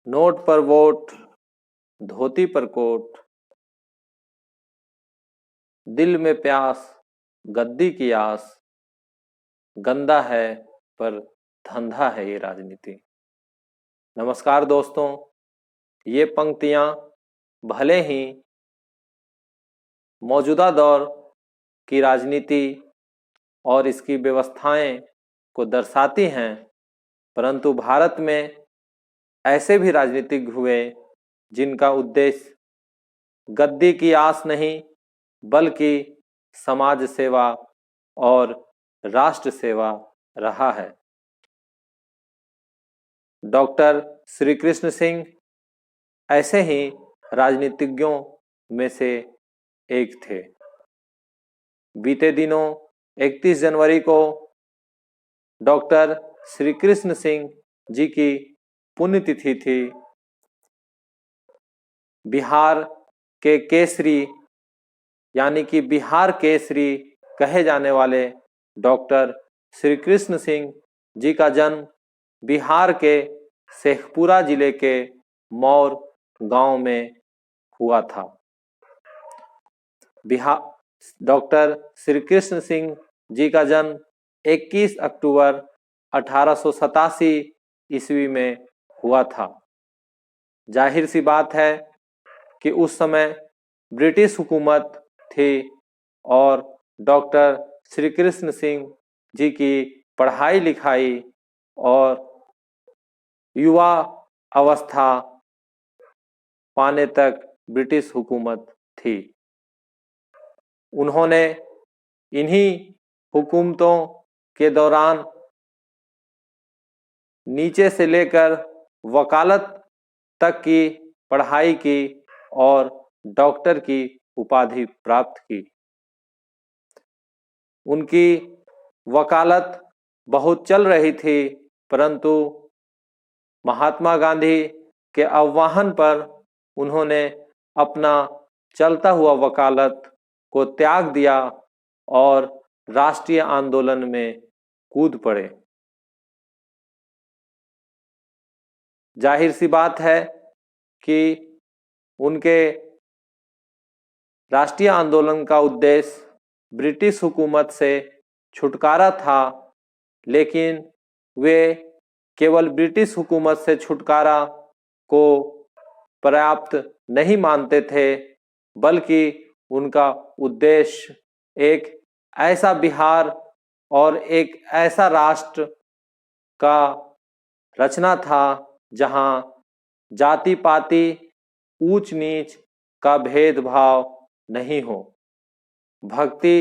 Note पर vote, धोती पर coat, दिल में प्यास, गद्दी की आस, गंदा है पर धंधा है ये राजनीति। नमस्कार दोस्तों, ये पंक्तियां भले ही मौजूदा दौर की राजनीति और इसकी व्यवस्थाएं को दर्शाती हैं, परंतु भारत में ऐसे भी राजनीतिक हुए जिनका उद्देश्य गद्दी की आस नहीं बल्कि समाज सेवा और राष्ट्र सेवा रहा है। डॉक्टर श्री कृष्ण सिंह ऐसे ही राजनीतिज्ञों में से एक थे। बीते दिनों 31 जनवरी को डॉक्टर श्री कृष्ण सिंह जी की पुण्यतिथि थी। बिहार के केसरी यानी कि बिहार केसरी कहे जाने वाले डॉक्टर श्री कृष्ण सिंह जी का जन्म बिहार के शेखपुरा जिले के मौर गांव में हुआ था। डॉक्टर श्री कृष्ण सिंह जी का जन्म 21 अक्टूबर 1887 ईस्वी में हुआ था। जाहिर सी बात है कि उस समय ब्रिटिश हुकूमत थी और डॉक्टर श्री कृष्ण सिंह जी की पढ़ाई लिखाई और युवा अवस्था पाने तक ब्रिटिश हुकूमत थी। उन्होंने इन्हीं हुकूमतों के दौरान नीचे से लेकर वकालत तक की पढ़ाई की और डॉक्टर की उपाधि प्राप्त की। उनकी वकालत बहुत चल रही थी, परंतु महात्मा गांधी के आह्वान पर उन्होंने अपना चलता हुआ वकालत को त्याग दिया और राष्ट्रीय आंदोलन में कूद पड़े। जाहिर सी बात है कि उनके राष्ट्रीय आंदोलन का उद्देश्य ब्रिटिश हुकूमत से छुटकारा था, लेकिन वे केवल ब्रिटिश हुकूमत से छुटकारा को पर्याप्त नहीं मानते थे, बल्कि उनका उद्देश्य एक ऐसा बिहार और एक ऐसा राष्ट्र का रचना था जहां जाति पाति ऊंच नीच का भेदभाव नहीं हो। भक्ति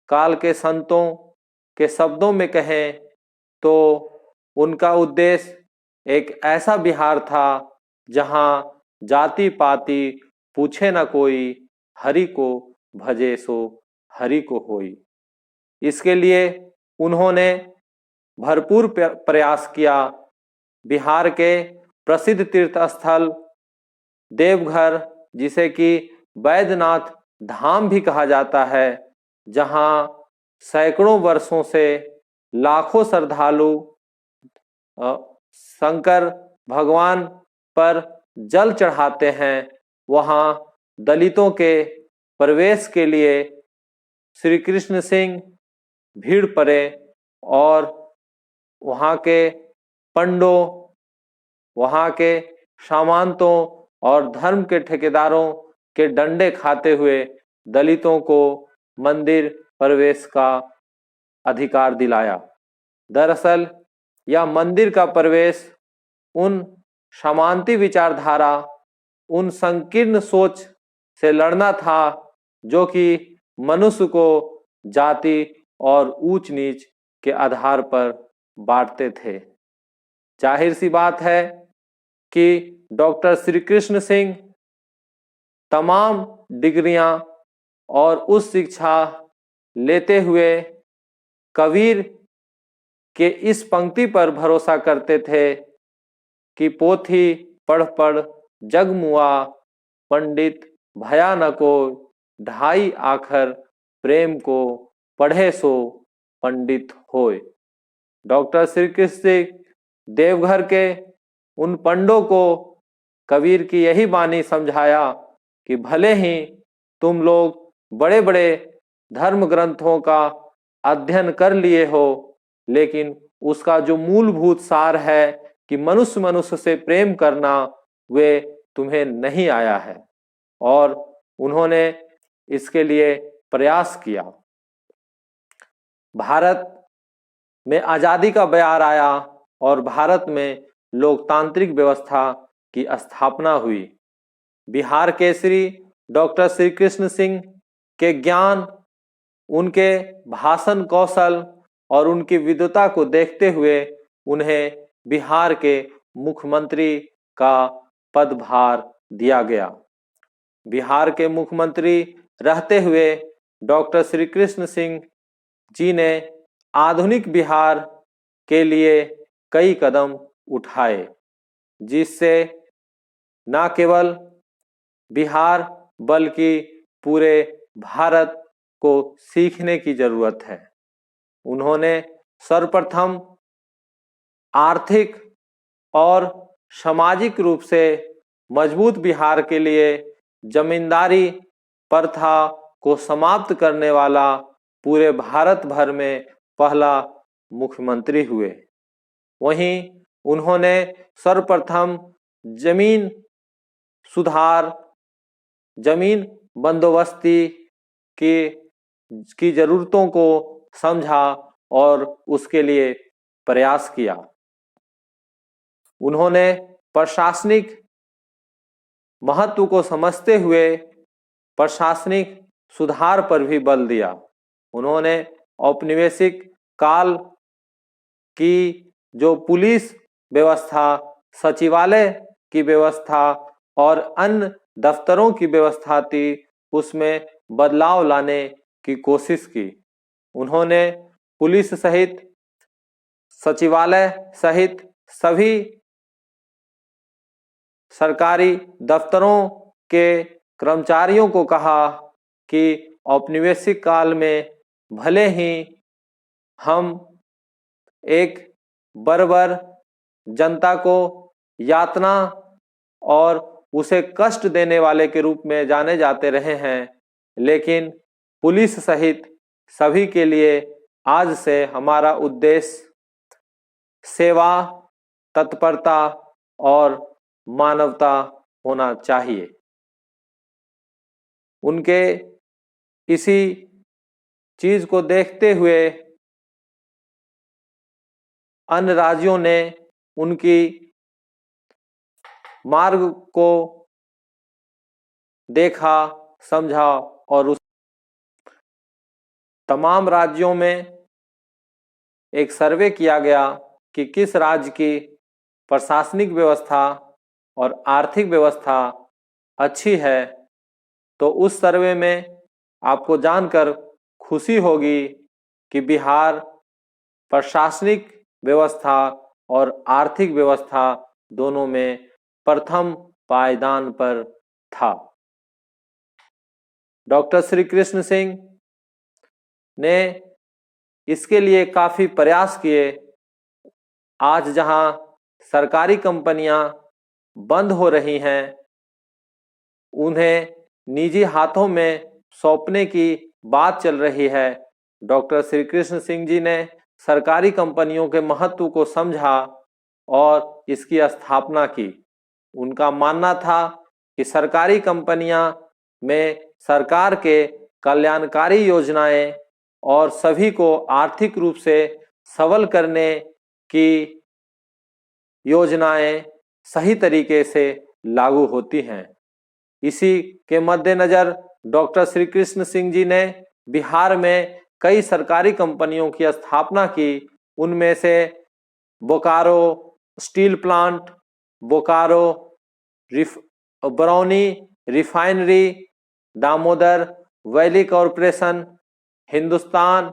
काल के संतों के शब्दों में कहें तो उनका उद्देश्य एक ऐसा बिहार था जहां जाति पाति पूछे न कोई, हरि को भजे सो हरि को होई। इसके लिए उन्होंने भरपूर प्रयास किया। बिहार के प्रसिद्ध तीर्थ स्थल देवघर, जिसे कि बैद्यनाथ धाम भी कहा जाता है, जहां सैकड़ों वर्षों से लाखों श्रद्धालु शंकर भगवान पर जल चढ़ाते हैं, वहां दलितों के प्रवेश के लिए श्री कृष्ण सिंह भीड़ पड़े और वहां के पंडों, वहां के सामंतों और धर्म के ठेकेदारों के डंडे खाते हुए दलितों को मंदिर प्रवेश का अधिकार दिलाया। दरअसल यह मंदिर का प्रवेश उन सामंती विचारधारा, उन संकीर्ण सोच से लड़ना था जो कि मनुष्य को जाति और ऊंच नीच के आधार पर बांटते थे। जाहिर सी बात है कि डॉक्टर श्री कृष्ण सिंह तमाम डिग्रियां और उस शिक्षा लेते हुए कबीर के इस पंक्ति पर भरोसा करते थे कि पोथी पढ़ पढ़ जग मुआ, पंडित भया न को, ढाई आखर प्रेम को, पढ़े सो पंडित होय। डॉक्टर श्री कृष्ण सिंह देवघर के उन पंडों को कबीर की यही बानी समझाया कि भले ही तुम लोग बड़े बड़े धर्म ग्रंथों का अध्ययन कर लिए हो, लेकिन उसका जो मूलभूत सार है कि मनुष्य मनुष्य से प्रेम करना, वे तुम्हें नहीं आया है। और उन्होंने इसके लिए प्रयास किया। भारत में आजादी का बयार आया और भारत में लोकतांत्रिक व्यवस्था की स्थापना हुई। बिहार केसरी डॉक्टर श्री कृष्ण सिंह के ज्ञान, उनके भाषण कौशल और उनकी विद्वता को देखते हुए उन्हें बिहार के मुख्यमंत्री का पदभार दिया गया। बिहार के मुख्यमंत्री रहते हुए डॉक्टर श्री कृष्ण सिंह जी ने आधुनिक बिहार के लिए कई कदम उठाए, जिससे न केवल बिहार बल्कि पूरे भारत को सीखने की जरूरत है। उन्होंने सर्वप्रथम आर्थिक और सामाजिक रूप से मजबूत बिहार के लिए जमींदारी प्रथा को समाप्त करने वाला पूरे भारत भर में पहला मुख्यमंत्री हुए। वहीं उन्होंने सर्वप्रथम जमीन सुधार, जमीन बंदोबस्ती की जरूरतों को समझा और उसके लिए प्रयास किया। उन्होंने प्रशासनिक महत्व को समझते हुए प्रशासनिक सुधार पर भी बल दिया। उन्होंने औपनिवेशिक काल की जो पुलिस व्यवस्था, सचिवालय की व्यवस्था और अन्य दफ्तरों की व्यवस्था थी, उसमें बदलाव लाने की कोशिश की। उन्होंने पुलिस सहित, सचिवालय सहित सभी सरकारी दफ्तरों के कर्मचारियों को कहा कि औपनिवेशिक काल में भले ही हम एक बर्बर जनता को यातना और उसे कष्ट देने वाले के रूप में जाने जाते रहे हैं, लेकिन पुलिस सहित सभी के लिए आज से हमारा उद्देश्य सेवा, तत्परता और मानवता होना चाहिए। उनके इसी चीज को देखते हुए अन्य राज्यों ने उनकी मार्ग को देखा, समझा और उस तमाम राज्यों में एक सर्वे किया गया कि किस राज्य की प्रशासनिक व्यवस्था और आर्थिक व्यवस्था अच्छी है। तो उस सर्वे में आपको जानकर खुशी होगी कि बिहार प्रशासनिक व्यवस्था और आर्थिक व्यवस्था दोनों में प्रथम पायदान पर था। डॉक्टर श्री कृष्ण सिंह ने इसके लिए काफी प्रयास किए। आज जहां सरकारी कंपनियां बंद हो रही हैं, उन्हें निजी हाथों में सौंपने की बात चल रही है, डॉक्टर श्री कृष्ण सिंह जी ने सरकारी कंपनियों के महत्व को समझा और इसकी स्थापना की। उनका मानना था कि सरकारी कंपनियां में सरकार के कल्याणकारी योजनाएं और सभी को आर्थिक रूप से सबल करने की योजनाएं सही तरीके से लागू होती हैं। इसी के मद्देनजर डॉक्टर श्री कृष्ण सिंह जी ने बिहार में कई सरकारी कंपनियों की स्थापना की। उनमें से Bokaro steel plant, Bokaro Barauni refinery, Damodar valley corporation, Hindustan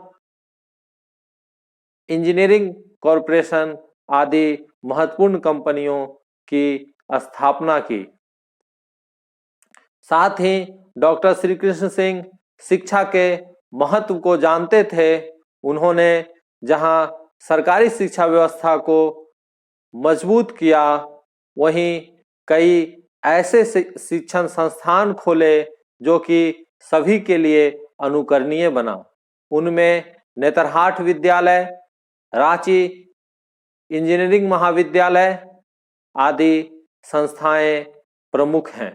engineering corporation आदि महत्वपूर्ण कंपनियों की स्थापना की। साथ ही डॉक्टर श्री कृष्ण सिंह शिक्षा के महत्व को जानते थे। उन्होंने जहां सरकारी शिक्षा व्यवस्था को मजबूत किया, वहीं कई ऐसे शिक्षण संस्थान खोले जो कि सभी के लिए अनुकरणीय बना। उनमें नेतरहाट विद्यालय, रांची इंजीनियरिंग महाविद्यालय आदि संस्थाएं प्रमुख हैं।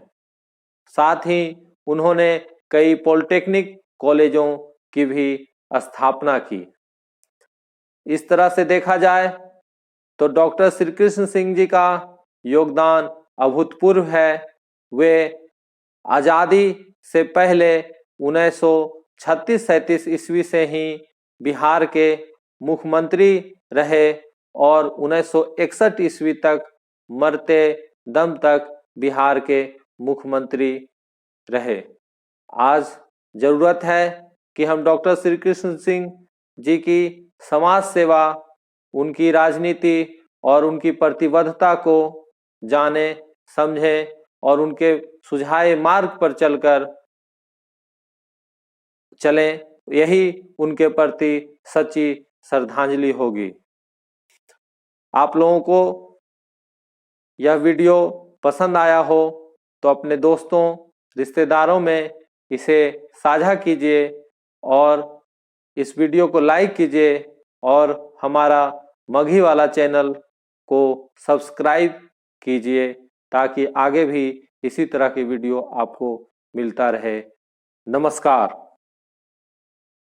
साथ ही उन्होंने कई पॉलिटेक्निक कॉलेजों की भी स्थापना की। इस तरह से देखा जाए तो डॉक्टर श्री कृष्ण सिंह जी का योगदान अभूतपूर्व है। वे आजादी से पहले 1936-37 ईस्वी से ही बिहार के मुख्यमंत्री रहे और 1961 ईस्वी तक मरते दम तक बिहार के मुख्यमंत्री रहे। आज जरूरत है कि हम डॉक्टर श्री कृष्ण सिंह जी की समाज सेवा, उनकी राजनीति और उनकी प्रतिबद्धता को जाने, समझें और उनके सुझाए मार्ग पर चलकर चलें। यही उनके प्रति सच्ची श्रद्धांजलि होगी। आप लोगों को यह वीडियो पसंद आया हो तो अपने दोस्तों, रिश्तेदारों में इसे साझा कीजिए और इस वीडियो को लाइक कीजिए और हमारा मघी वाला चैनल को सब्सक्राइब कीजिए ताकि आगे भी इसी तरह की वीडियो आपको मिलता रहे। नमस्कार।